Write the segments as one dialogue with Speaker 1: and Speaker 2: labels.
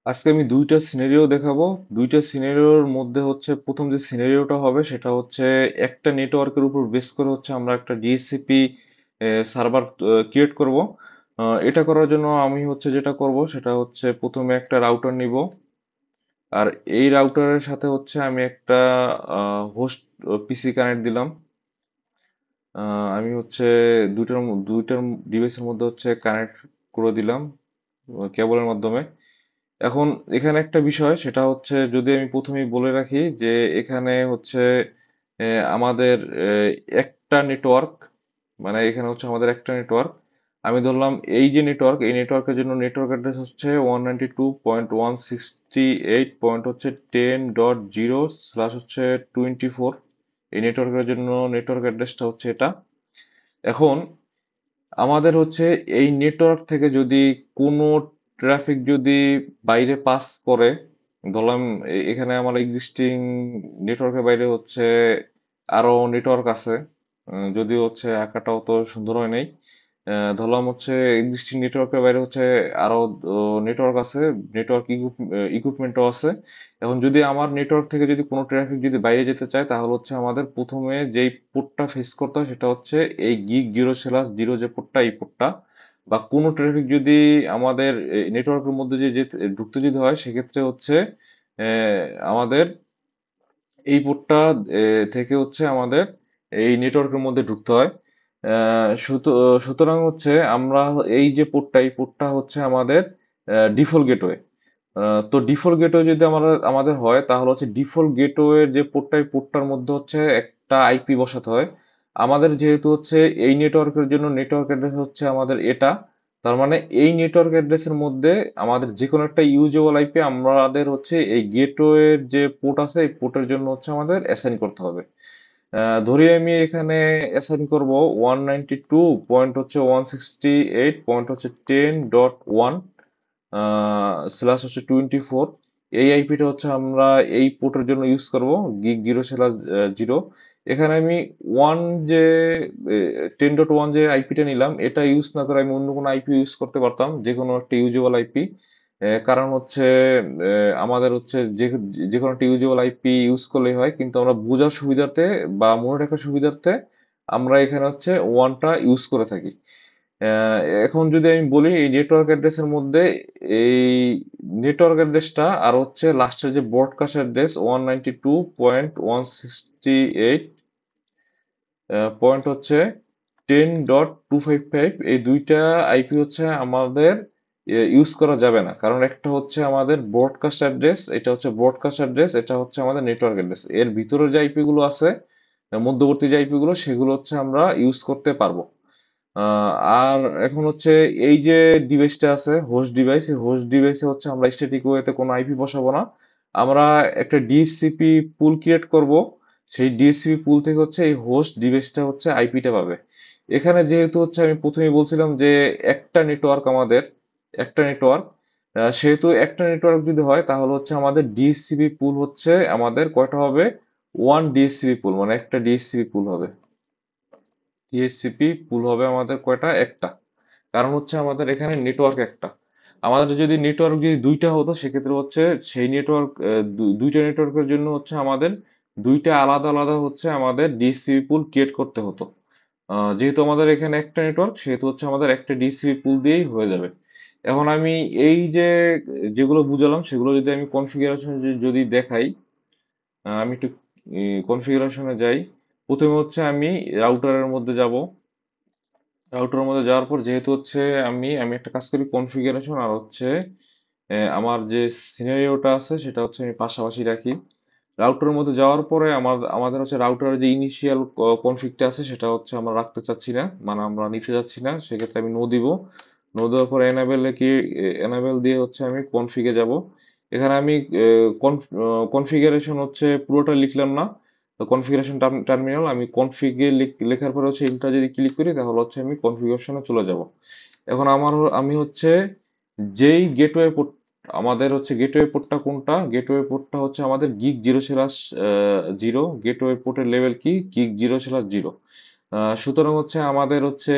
Speaker 1: আজকে আমি দুইটা সিনারিও দেখাবো। দুইটা সিনারিওর মধ্যে হচ্ছে প্রথম যে সিনারিওটা হবে সেটা হচ্ছে একটা নেটওয়ার্কের উপর বেস করে হচ্ছে আমরা একটা ডিএসসিপি সার্ভার ক্রিয়েট করব। এটা করার জন্য আমি হচ্ছে যেটা করব সেটা হচ্ছে প্রথমে একটা রাউটার নিব। আর এই রাউটারের সাথে হচ্ছে আমি একটা হোস্ট পিসি কানেক্ট দিলাম। আমি হচ্ছে দুইটার ডিভাইসের মধ্যে হচ্ছে কানেক্ট করে দিলাম কেবলের মাধ্যমে। এখন এখানে একটা বিষয় সেটা হচ্ছে যদি আমি প্রথমেই বলে রাখি যে এখানে হচ্ছে আমাদের একটা নেটওয়ার্ক, মানে এখানে হচ্ছে আমাদের একটা নেটওয়ার্ক। আমি ধরলাম এই যে নেটওয়ার্ক, এই নেটওয়ার্কের জন্য নেটওয়ার্ক অ্যাড্রেস হচ্ছে 192.168. হচ্ছে 10.0 হচ্ছে 24। এই নেটওয়ার্কের জন্য নেটওয়ার্ক অ্যাড্রেসটা হচ্ছে এটা। এখন আমাদের হচ্ছে এই নেটওয়ার্ক থেকে যদি কোনো ট্রাফিক যদি বাইরে পাস করে, ধরলাম এখানে আমার এক্সিস্টিং নেটওয়ার্কের বাইরে হচ্ছে আরো নেটওয়ার্ক আছে, যদিও হচ্ছে আঁকাটাও তো সুন্দর হয় নাই। ধরলাম হচ্ছে এক্সিস্টিং নেটওয়ার্কের বাইরে হচ্ছে আরো নেটওয়ার্ক আছে, নেটওয়ার্ক ইকুইপমেন্টও আছে। এখন যদি আমার নেটওয়ার্ক থেকে যদি কোনো ট্রাফিক যদি বাইরে যেতে চায় তাহলে হচ্ছে আমাদের প্রথমে যেই পোর্টটা ফেস করতে হয় সেটা হচ্ছে এই গিগ 0/0 যে পোর্টটা, এই পোর্টটা। বা কোনো ট্রাফিক যদি আমাদের নেটওয়ার্কের মধ্যে যে ঢুকতে যদি হয় সেক্ষেত্রে হচ্ছে আমাদের এই পোর্টটা থেকে হচ্ছে আমাদের এই নেটওয়ার্কের মধ্যে ঢুকতে হয়। সুতরাং হচ্ছে আমরা এই যে পোর্টটা, এই পোর্টটা হচ্ছে আমাদের ডিফল্ট গেটওয়ে। তো ডিফল্ট গেটওয়ে যদি আমাদের হয় তাহলে হচ্ছে ডিফল্ট গেটওয়ের যে পোর্টটা, এই পোর্টটার মধ্যে হচ্ছে একটা আইপি বসাতে হয়। আমাদের যেহেতু হচ্ছে এই নেটওয়ার্কের জন্য নেটওয়ার্ক অ্যাড্রেস হচ্ছে আমাদের এটা, তার মানে এই নেটওয়ার্ক অ্যাড্রেসের মধ্যে আমাদের যে কোনো একটা ইউজেবল আইপি আমাদের হচ্ছে এই গেটওয়ের যে পোর্ট আছে এই পোর্টের জন্য হচ্ছে আমাদের অ্যাসাইন করতে হবে। ধরি আমি এখানে অ্যাসাইন করব 192.168.10.1 স্ল্যাশ হচ্ছে 24। এই আইপিটা হচ্ছে আমরা এই পোর্টের জন্য ইউজ করব, গিগ 0/0। এখানে আমি ওয়ান যে 10.1 যে আইপিটা নিলাম এটা ইউজ না করে আমি অন্য কোনো আইপি ইউজ করতে পারতাম, যে কোনো একটা ইউজেবল আইপি। কারণ হচ্ছে আমাদের হচ্ছে যে কোনো একটা ইউজেবল আইপি ইউজ করলেই হয়, কিন্তু আমরা বোঝার সুবিধার্থে বা মনে রাখার সুবিধার্থে আমরা এখানে হচ্ছে ওয়ানটা ইউজ করে থাকি। আহ, এখন যদি আমি বলি এই নেটওয়ার্ক অ্যাড্রেসের মধ্যে এই নেটওয়ার্ক অ্যাড্রেসটা আর হচ্ছে লাস্টের যে ব্রডকাস্ট অ্যাড্রেস 192.168 পয়েন্ট হচ্ছে 10.255, এই দুইটা আইপি হচ্ছে আমাদের ইউজ করা যাবে না। কারণ একটা হচ্ছে আমাদের ব্রডকাস্ট অ্যাড্রেস, এটা হচ্ছে ব্রডকাস্ট অ্যাড্রেস, এটা হচ্ছে আমাদের নেটওয়ার্ক অ্যাড্রেস। এর ভিতরে যে আইপি গুলো আছে, মধ্যবর্তী যে আইপি গুলো, সেগুলো হচ্ছে আমরা ইউজ করতে পারবো। আহ, আর এখন হচ্ছে এই যে ডিভাইসটা আছে হোস্ট ডিভাইস, এই হোস্ট ডিভাইসে হচ্ছে আমরা স্ট্যাটিক ওয়েতে কোনো আইপি বসাবো না। আমরা একটা ডিএসসিপি পুল ক্রিয়েট করব। সেই ডিএসসিপি পুল থেকে হচ্ছে এই হোস্ট ডিভাইসটা হচ্ছে আইপিটা পাবে। এখানে যেহেতু হচ্ছে আমি প্রথমেই বলছিলাম যে একটা নেটওয়ার্ক আমাদের, একটা নেটওয়ার্ক, সেহেতু একটা নেটওয়ার্ক যদি হয় তাহলে হচ্ছে আমাদের ডিএসসিপি পুল হচ্ছে আমাদের কয়টা হবে, ওয়ান ডিএসসিপি পুল, মানে একটা ডিএসসিপি পুল হবে। ডিএসসিপি পুল হবে আমাদের কয়টা, একটা। কারণ হচ্ছে আমাদের এখানে নেটওয়ার্ক একটা। আমাদের যদি নেটওয়ার্ক যদি দুইটা হতো সেক্ষেত্রে হচ্ছে সেই নেটওয়ার্ক, দুইটা নেটওয়ার্কের জন্য হচ্ছে আমাদের দুইটা আলাদা আলাদা হচ্ছে আমাদের ডিএসসিপি পুল ক্রিয়েট করতে হতো। যেহেতু আমাদের এখানে একটা নেটওয়ার্ক সেহেতু হচ্ছে আমাদের একটা ডিএসসিপি পুল দিয়েই হয়ে যাবে। এখন আমি এই যে যেগুলো বুঝালাম সেগুলো যদি আমি কনফিগারেশন যদি দেখাই, আমি একটু কনফিগারেশনে যাই। প্রথমে হচ্ছে আমি রাউটারের মধ্যে যাব। রাউটারের মধ্যে যাওয়ার পর যেহেতু হচ্ছে আমি একটা কাজ করি, কনফিগারেশন আর হচ্ছে আমার যে সিনারিওটা আছে সেটা হচ্ছে আমি পাশাপাশি রাখি। রাউটারের মধ্যে যাওয়ার পরে আমাদের হচ্ছে রাউটারের যে ইনিশিয়াল কনফিগটা আছে সেটা হচ্ছে আমরা রাখতে চাচ্ছি না, মানে আমরা নিতে যাচ্ছি না, সেক্ষেত্রে আমি নো দিব। নো দেওয়ার পর এনাবেল দিয়ে হচ্ছে আমি কনফিগে যাব। এখানে আমি কনফিগারেশন হচ্ছে পুরোটা লিখলাম না। তো কনফিগারেশন টার্মিনাল আমি কনফিগে লেখার পরে হচ্ছে এন্টার যদি ক্লিক করি তাহলে হচ্ছে আমি কনফিগারেশনে চলে যাব। এখন আমি হচ্ছে যেই গেটওয়ে পোর্ট, আমাদের হচ্ছে গেটওয়ে পোর্টটা কোনটা, গেটওয়ে পোর্টটা হচ্ছে আমাদের গিগ 0/0। গেটওয়ে পোর্টের লেভেল কি, গিগ 0/0। সুতরাং হচ্ছে আমাদের হচ্ছে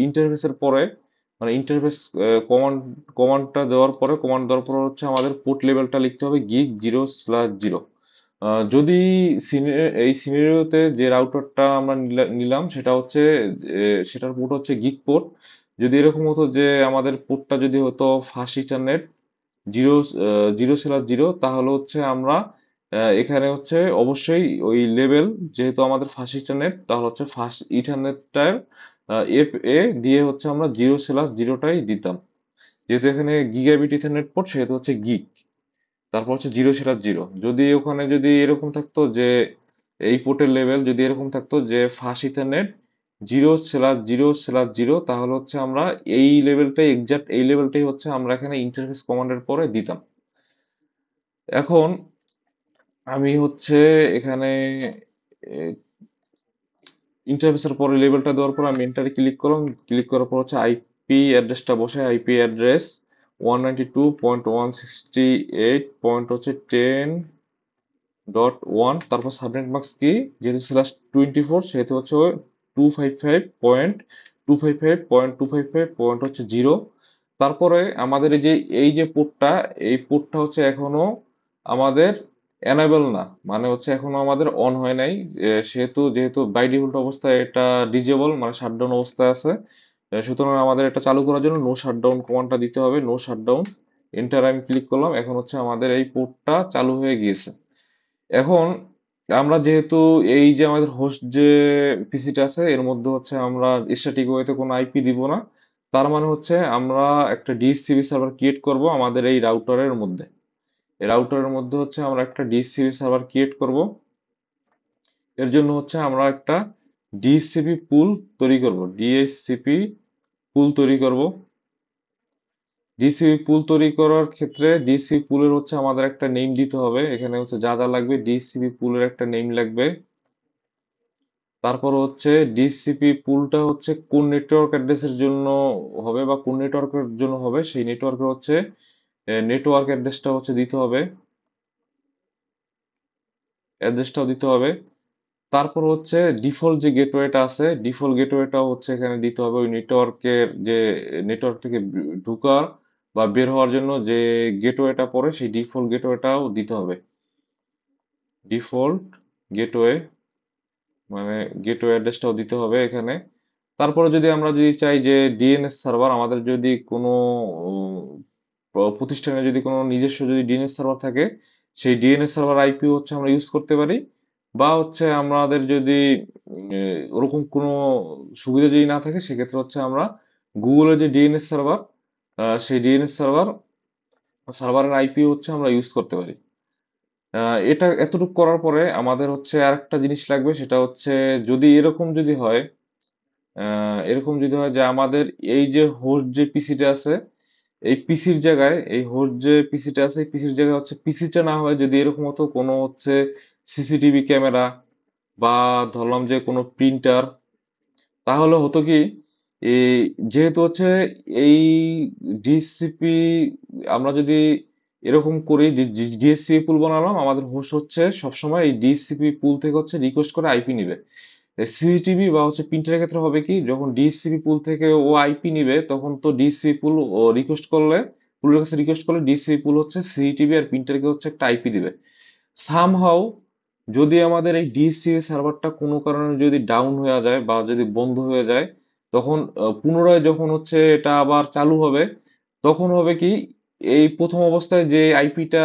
Speaker 1: ইন্টারফেসের পরে মানে ইন্টারফেস কমান্ড কমান্ডটা দেওয়ার পরে কমান্ড দেওয়ার পর হচ্ছে আমাদের পোর্ট লেভেলটা লিখতে হবে গিগ 0/0। যদি এই সিনারিওতে যে রাউটারটা আমরা নিলাম সেটা হচ্ছে সেটার পোর্ট হচ্ছে গিগ পোর্ট। যদি এরকম হতো যে আমাদের পোর্টটা যদি হতো ফাস্ট ইথারনেট 0/0, তাহলে হচ্ছে আমরা এখানে হচ্ছে অবশ্যই ওই লেভেল, যেহেতু আমাদের ফাস্ট ইথারনেট তাহলে হচ্ছে ফাস্ট ইথারনেটটার এফ এ দিয়ে হচ্ছে আমরা 0/0টাই দিতাম। যেহেতু এখানে গিগাবিট ইথারনেট পোর্ট সেহেতু হচ্ছে গিগ, তারপর হচ্ছে 0/0। যদি ওখানে যদি এরকম থাকতো যে এই পোর্টের লেভেল যদি এরকম থাকতো যে ফাস্ট ইথারনেট 0/0/0, তাহলে হচ্ছে আমরা এই লেভেলটাই এক্সাক্ট এই লেভেলটাই হচ্ছে আমরা এখানে ইন্টারফেস কমান্ডের পরে দিতাম। এখন আমি হচ্ছে এখানে ইন্টারফেসের পরে লেভেলটা দেওয়ার পর আমি এন্টারে ক্লিক করলাম। ক্লিক করার পর হচ্ছে আইপি অ্যাড্রেসটা বসে, আইপি অ্যাড্রেস 192.168. হচ্ছে 10.1, তারপর সাবনেট মাস্ক কি, যেহেতু /24 সেহেতু হচ্ছে 255.255.255 হচ্ছে 0। তারপরে আমাদের এই যে পোর্টটা, এই পোর্টটা হচ্ছে এখনো আমাদের এনেবল না, মানে হচ্ছে এখনো আমাদের অন হয় নাই। যেহেতু বাই ডিফল্ট অবস্থায় এটা ডিজেবল মানে শাটডাউন অবস্থায় আছে। সুতরাং আমাদের এটা চালু করার জন্য নো শাটডাউন কমান্ডটা দিতে হবে, নো শাটডাউন। এন্টার আমি ক্লিক করলাম। এখন হচ্ছে আমাদের এই পোর্টটা চালু হয়ে গিয়েছে। এখন আমরা যেহেতু এই যে আমাদের হোস্ট যে পিসিটা আছে এর মধ্যে হচ্ছে আমরা স্ট্যাটিক ওয়েতে কোনো আইপি দিব না। তার মানে হচ্ছে আমরা একটা ডিএসসিপি সার্ভার ক্রিয়েট করব আমাদের এই রাউটারের মধ্যে। এই রাউটারের মধ্যে হচ্ছে আমরা একটা ডিএসসিপি সার্ভার ক্রিয়েট করব। এর জন্য হচ্ছে আমরা একটা ডিএসসিপি পুল তৈরি করব, ডিএসসিপি পুল তৈরি করব। ডিসিপি পুল তৈরি করার ক্ষেত্রে ডিসিপি পুলের হচ্ছে আমাদের একটা নেম দিতে হবে। এখানে হচ্ছে যা যা লাগবে, ডিসিপি পুলের একটা নেম লাগবে। তারপর হচ্ছে ডিসিপি পুলটা হচ্ছে কোন নেটওয়ার্ক অ্যাড্রেসের জন্য হবে বা কোন নেটওয়ার্কের জন্য হবে সেই নেটওয়ার্কের হচ্ছে নেটওয়ার্ক অ্যাড্রেসটাও দিতে হবে। তারপর হচ্ছে ডিফল্ট যে গেটওয়েটা আছে ডিফল্ট গেটওয়েটাও হচ্ছে এখানে দিতে হবে। ওই নেটওয়ার্কের যে নেটওয়ার্ক থেকে ঢুকার বা বের হওয়ার জন্য যে গেটওয়েটা পড়ে সেই ডিফল্ট গেটওয়েটাও দিতে হবে। ডিফল্ট গেটওয়ে মানে গেটওয়ে অ্যাড্রেসটাও দিতে হবে এখানে। তারপরে আমরা যদি চাই যে ডিএনএস সার্ভার, আমাদের যদি কোনো প্রতিষ্ঠানে যদি কোনো নিজস্ব যদি ডিএনএস সার্ভার থাকে সেই ডিএনএস সার্ভার আইপি হচ্ছে আমরা ইউজ করতে পারি। বা হচ্ছে আমাদের যদি ওরকম কোনো সুবিধা যদি না থাকে সেক্ষেত্রে হচ্ছে আমরা গুগলের যে ডিএনএস সার্ভার সেই ডিএনএস সার্ভারের আইপি হচ্ছে আমরা ইউজ করতে পারি। এটা এতটুকু করার পরে আমাদের হচ্ছে আরেকটা জিনিস লাগবে, সেটা হচ্ছে যদি এরকম যদি হয় যে আমাদের এই যে হোস্ট যে পিসিটা আছে এই পিসির জায়গায় এই হোস্ট যে পিসিটা আছে এই পিসির জায়গায় হচ্ছে পিসিটা না হয় যদি এরকম হতো কোনো হচ্ছে সিসিটিভি ক্যামেরা বা ধরলাম যে কোনো প্রিন্টার, তাহলে হতো কি এই যেহেতু হচ্ছে এই ডিএসসিপি আমরা যদি এরকম করি ডিএসসিপি পুল বানালাম, আমাদের হোস্ট হচ্ছে সবসময় এই ডিএসসিপি পুল থেকে হচ্ছে রিকোয়েস্ট করে আইপি নিবে। সিসিটিভি বা হচ্ছে প্রিন্টারের ক্ষেত্রে হবে কি, যখন ডিএসসিপি পুল থেকে ও আইপি নিবে তখন তো ডিএসসিপি পুল ও পুলের কাছে রিকোয়েস্ট করলে ডিএসসিপি পুল হচ্ছে সিসিটিভি আর প্রিন্টারকে হচ্ছে একটা আইপি দিবে। সামহাউ যদি আমাদের এই ডিএসসিপি সার্ভারটা কোনো কারণে যদি ডাউন হয়ে যায় বা যদি বন্ধ হয়ে যায়, তখন পুনরায় যখন হচ্ছে এটা আবার চালু হবে তখন হবে কি, এই প্রথম অবস্থায় যে আইপিটা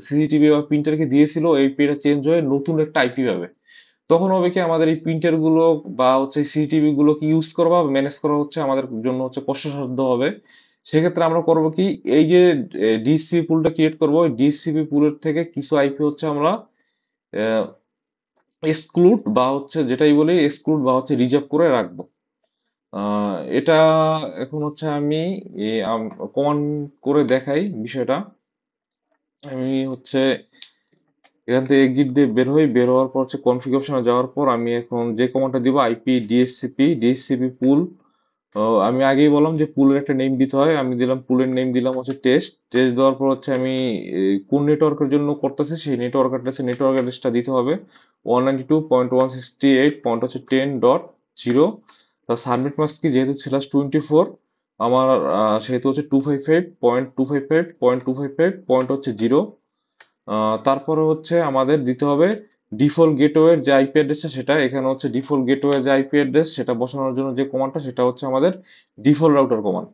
Speaker 1: সিসিটিভি বা প্রিন্টারকে দিয়েছিল এই আইপিটা চেঞ্জ হয়ে নতুন একটা আইপি পাবে। তখন হবে কি আমাদের এই প্রিন্টার গুলো বা হচ্ছে সিসিটিভি গুলোকে ইউজ করা বা ম্যানেজ করা হচ্ছে আমাদের জন্য হচ্ছে কষ্টসাধ্য হবে। সেক্ষেত্রে আমরা করব কি, এই যে ডিএসসিপি পুলটা ক্রিয়েট করব ওই ডিএসসিপি পুলের থেকে কিছু আইপি হচ্ছে আমরা এক্সক্লুড বা হচ্ছে যেটাই বলি এক্সক্লুড বা হচ্ছে রিজার্ভ করে রাখবো। এটা এখন হচ্ছে আমি কমান্ড করে দেখাই বিষয়টা। আমি হচ্ছে এখান থেকে এক্সিট দিয়ে বের হই, বের হওয়ার পর হচ্ছে কনফিগারেশনে যাওয়ার পর আমি এখন যে কমান্ডটা দিব আইপি ডিএসসিপি পুল। আমি আগেই বললাম যে পুলের একটা নেম দিতে হয়, আমি দিলাম পুলের নেম দিলাম হচ্ছে টেস্ট। টেস্ট দেওয়ার পর হচ্ছে আমি কোন নেটওয়ার্কের জন্য করতেছি সেই নেটওয়ার্ক অ্যাড্রেসটা দিতে হবে 192.168. হচ্ছে 10.0। তার সাবনেট মাস্ক কি, যেহেতু /24 আমার সেহেতু হচ্ছে 255.255.255 পয়েন্ট হচ্ছে 0। তারপরে হচ্ছে আমাদের দিতে হবে ডিফল্ট গেটওয়ের যে আইপি অ্যাড্রেসটা, সেটা এখানে হচ্ছে ডিফল্ট গেটওয়ের যে আইপি অ্যাড্রেস সেটা বসানোর জন্য যে কমান্ডটা, সেটা হচ্ছে আমাদের ডিফল্ট রাউটার কমান্ড।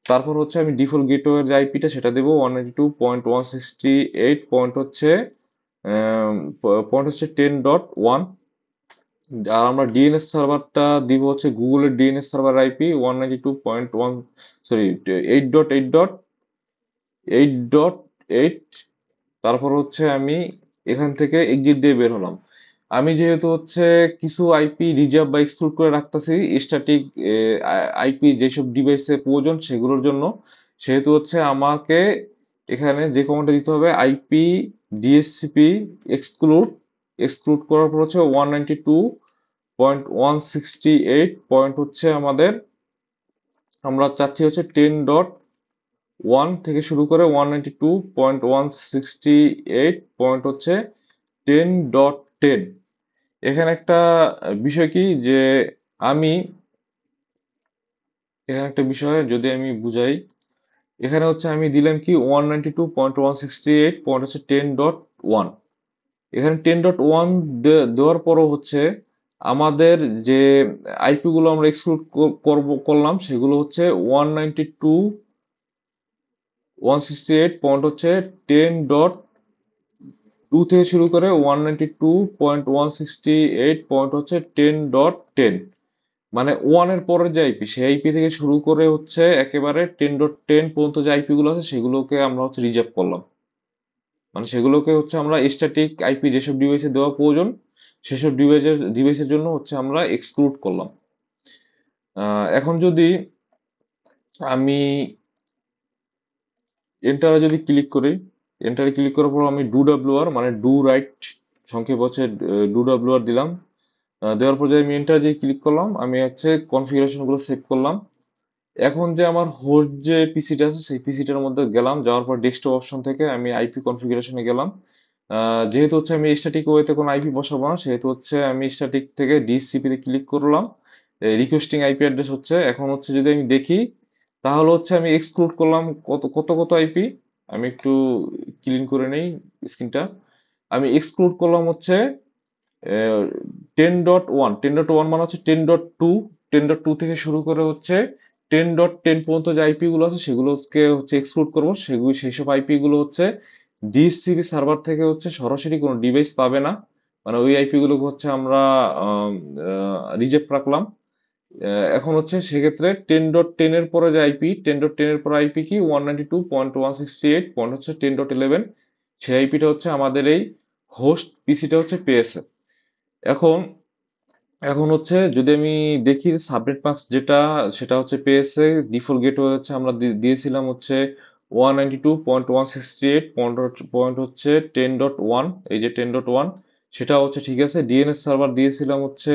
Speaker 1: তারপর হচ্ছে আমি ডিফল্ট গেটওয়ের যে আইপিটা সেটা দেবো 192.168 পয়েন্ট হচ্ছে 10.1। আর আমরা ডিএনএস সার্ভারটা দিব হচ্ছে গুগলের ডিএনএস সার্ভার আইপি 192.1, সরি, 8.8.8। তারপর হচ্ছে আমি এখান থেকে এক্সিট দিয়ে বের হলাম। আমি যেহেতু হচ্ছে কিছু আইপি রিজার্ভ বা এক্সক্লুড করে রাখতেছি স্ট্যাটিক আইপি যেসব ডিভাইসে প্রয়োজন সেগুলোর জন্য, সেহেতু হচ্ছে আমাকে এখানে যে কমান্ডটা দিতে হবে আইপি ডিএসসিপি এক্সক্লুড। এক্সক্লুড করার পর হচ্ছে 192.168 পয়েন্ট হচ্ছে আমাদের, আমরা চাচ্ছি হচ্ছে 10.1 থেকে শুরু করে 192.168 পয়েন্ট হচ্ছে 10.10। এখানে একটা বিষয় কি যে আমি এখানে একটা বিষয় যদি আমি বুঝাই, এখানে হচ্ছে আমি দিলাম কি 192.168 পয়েন্ট হচ্ছে 10.1। এখানে 10.1 দেওয়ার পরও হচ্ছে আমাদের যে আইপি গুলো আমরা এক্সক্লুড করলাম সেগুলো হচ্ছে 192.168 পয়েন্ট হচ্ছে 10.2 থেকে শুরু করে 192.168 পয়েন্ট হচ্ছে 10.10। মানে ওয়ানের পরের যে আইপি সেই আইপি থেকে শুরু করে হচ্ছে একেবারে 10.10 পর্যন্ত যে আইপি গুলো আছে সেগুলোকে আমরা হচ্ছে রিজার্ভ করলাম। মানে সেগুলোকে হচ্ছে আমরা স্ট্যাটিক আইপি যেসব ডিভাইসে দেওয়া প্রয়োজন সেসব ডিভাইসের জন্য হচ্ছে আমরা এক্সক্লুড করলাম। এখন যদি আমি এন্টারে যদি ক্লিক করি, এন্টারে ক্লিক করার পর আমি ডু ডাব্লিউআর মানে ডু রাইট, সংক্ষেপ হচ্ছে ডু ডাব্লিউআর দিলাম। দেওয়ার পর যে আমি এন্টার যে ক্লিক করলাম, আমি হচ্ছে কনফিগারেশন গুলো সেভ করলাম। এখন যে আমার হোস্ট যে পিসিটা আছে সেই পিসিটার মধ্যে গেলাম, যাওয়ার পর ডেস্কটপ অপশন থেকে আমি আইপি কনফিগারেশনে গেলাম। যেহেতু হচ্ছে আমি স্ট্যাটিক ওয়েতে কোনো আইপি বসাবো না সেহেতু হচ্ছে আমি স্ট্যাটিক থেকে ডিএসসিপি তে ক্লিক করলাম। রিকোয়েস্টিং আইপি অ্যাড্রেস হচ্ছে, এখন হচ্ছে যদি আমি দেখি তাহলে হচ্ছে আমি এক্সক্লুড করলাম কত কত কত আইপি। আমি একটু ক্লিন করে নেই স্ক্রিনটা। আমি এক্সক্লুড করলাম হচ্ছে 10.1। 10.1 মানে হচ্ছে 10.2। 10.2 থেকে শুরু করে হচ্ছে 10.10 পর্যন্ত যে আইপি গুলো আছে সেগুলোকে হচ্ছে এক্সক্লুড করবো। সেগুলো সেই সব আইপি গুলো হচ্ছে ডিএসসিপি সার্ভার থেকে হচ্ছে সরাসরি কোনো ডিভাইস পাবে না। মানে ওই আইপি গুলোকে হচ্ছে আমরা রিজেক্ট রাখলাম। এখন হচ্ছে সেক্ষেত্রে 10.10 এর পরে যে আইপি, 10.10 এর পরে আইপি কি 192.168 পয়েন্ট হচ্ছে 10.11। সেই আইপিটা হচ্ছে আমাদের এই হোস্ট পিসিটা হচ্ছে পেয়েছে। এখন এখন হচ্ছে যদি আমি দেখি সাবনেট মাস্ক যেটা, সেটা হচ্ছে পেয়েছে। ডিফল্ট গেটওয়ে হচ্ছে আমরা দিয়েছিলাম হচ্ছে 192.168 পয়েন্ট হচ্ছে 10.1, এই যে 10.1 সেটা হচ্ছে ঠিক আছে। ডিএনএস সার্ভার দিয়েছিলাম হচ্ছে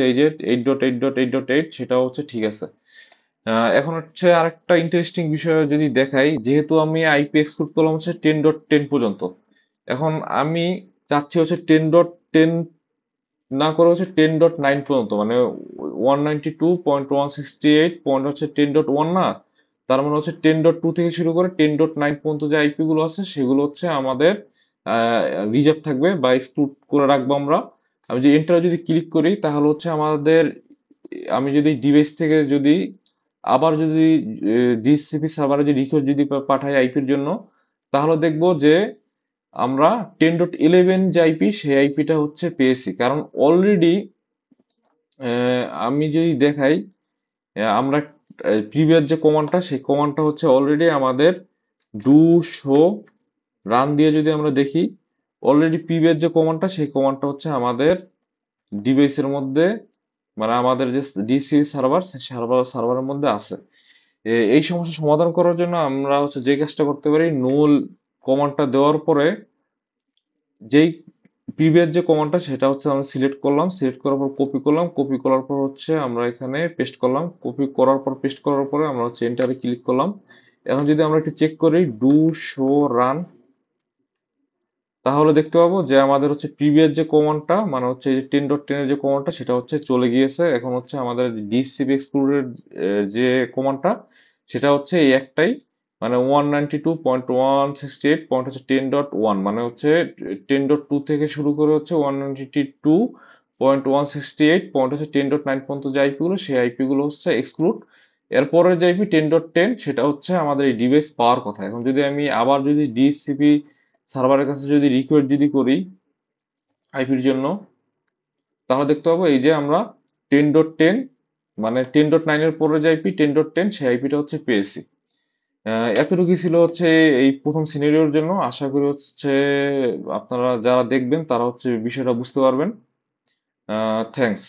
Speaker 1: এই যে 8.8.8.8, সেটাও হচ্ছে ঠিক আছে। এখন হচ্ছে আরেকটা ইন্টারেস্টিং বিষয় যদি দেখাই, যেহেতু আমি আইপি এক্সক্লুড করলাম হচ্ছে 10.10 পর্যন্ত, এখন আমি চাচ্ছি হচ্ছে 10.10 না করে হচ্ছে 10.9 পর্যন্ত, মানে 192.168 পয়েন্ট হচ্ছে 10.1 না, তার মানে হচ্ছে 10.2 থেকে শুরু করে 10.9 পর্যন্ত যে আইপি গুলো আছে সেগুলো হচ্ছে আমাদের রিজার্ভ থাকবে বা এক্সক্লুড করে রাখবো আমরা। আমি যে এন্টার যদি ক্লিক করি তাহলে হচ্ছে আমাদের, আমি যদি ডিভাইস থেকে যদি আবার যদি ডিএসসিপি সার্ভারে যে রিকোয়েস্ট যদি পাঠাই আইপির জন্য, তাহলে দেখবো যে আমরা 10.11 যে আইপি সেই আইপিটা হচ্ছে পেয়েছি। কারণ অলরেডি আমি যদি দেখাই, আমরা প্রিভিয়াস যে কমান্ডটা সেই কমান্ডটা হচ্ছে অলরেডি আমাদের ডু শো রান দিয়ে যদি আমরা দেখি, অলরেডি প্রিভিয়াস যে কমান্ডটা সেই কমান্ডটা হচ্ছে আমাদের ডিভাইসের মধ্যে, মানে আমাদের যে ডিসি সার্ভার সেই সার্ভারের মধ্যে আছে। এই সমস্যা সমাধান করার জন্য আমরা হচ্ছে যে কাজটা করতে পারি, নুল কমান্ডটা দেওয়ার পরে যেই প্রিভিয়াস যে কমান্ডটা সেটা হচ্ছে আমরা সিলেক্ট করলাম, সিলেক্ট করার পর কপি করলাম, কপি করার পর হচ্ছে আমরা এখানে পেস্ট করলাম, কপি করার পর পেস্ট করার পরে আমরা হচ্ছে এন্টারে ক্লিক করলাম। এখন যদি আমরা একটু চেক করি ডু শো রান, তাহলে দেখতে পাবো যে আমাদের হচ্ছে প্রিভিয়াস যে কমান্ডটা মানে হচ্ছে এই যে 10.10 এর যে কমান্ডটা সেটা হচ্ছে চলে গিয়েছে। এখন হচ্ছে আমাদের ডিসিপি এক্সক্লুডেড যে কমান্ডটা সেটা হচ্ছে এই একটাই, মানে 192.168 পয়েন্ট হচ্ছে 10.1, মানে হচ্ছে 10.2 থেকে শুরু করে হচ্ছে 192.168 পয়েন্ট হচ্ছে 10.9 পর্যন্ত যে আইপি গুলো সেই আইপি গুলো হচ্ছে এক্সক্লুড। এরপরে যে আইপি 10.10 সেটা হচ্ছে আমাদের এই ডিভাইস পাওয়ার কথা। এখন যদি আমি আবার যদি ডিসিপি সার্ভারের কাছে যদি রিকোয়েস্ট যদি করি আইপির জন্য, তাহলে দেখতে পাবো এই যে আমরা 10.10 মানে 10.9 এর পরে যে আইপি 10.10 সেই আইপিটা হচ্ছে পেয়েছি। এতটুকুই ছিল হচ্ছে এই প্রথম সিনারিওর জন্য। আশা করি হচ্ছে আপনারা যারা দেখবেন তারা হচ্ছে বিষয়টা বুঝতে পারবেন। থ্যাঙ্কস।